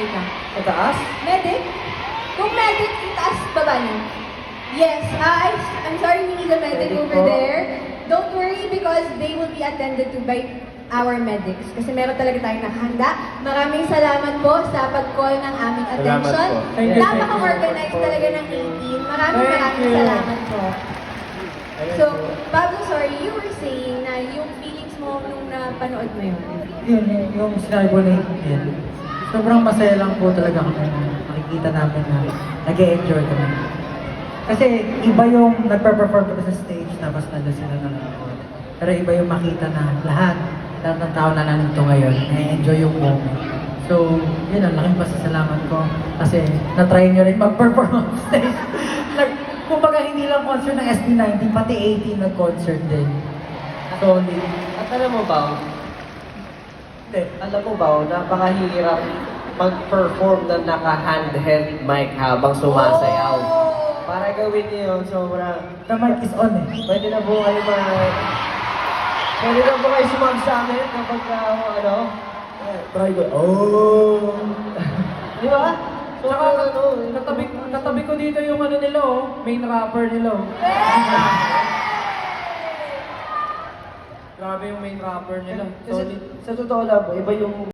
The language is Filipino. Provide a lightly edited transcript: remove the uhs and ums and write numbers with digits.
ka. Sa taas? Medic? Kung medic, itaas baba niyo. Yes, I'm sorry we need a medic Medic over po. there. Don't worry because they will be attended to by our medics. Kasi meron talaga tayong nakahanda. Maraming salamat po sa pag-call ng aming attention. po. Thank you, Napaka-organized thank you. talaga ng 18. Maraming salamat po. So, Pablo, sorry, you were saying na yung feelings mo nung napanood mo yun. Yun, yung sinabi ko na yun. Sobrang masaya lang po talaga kami na makikita namin na nag-e-enjoy kami. Kasi iba yung nagpa-perform ko sa stage tapos nandun sila na nanonood. Pero iba yung makita na lahat ng tao na nandito ngayon, na-enjoy yung moment. So, yun ang laking pasasalamat ko kasi na-try nyo rin mag-perform on stage. Kumbaga hindi lang concert ng SB19, pati 18 nag-concert din. Solid. At alam mo ba, napakahirap mag-perform na naka-handheld mic habang sumasayaw. Para gawin niyo yun, sobrang... The mic is on eh. Pwede na po kayo Pwede na po kayo sumab sa amin kapag try ko. Oh! Di ba? So, Katabi ko dito yung ano nila main rapper nila Grabe yung main rapper nila. Kasi sa totoo lang po, iba yung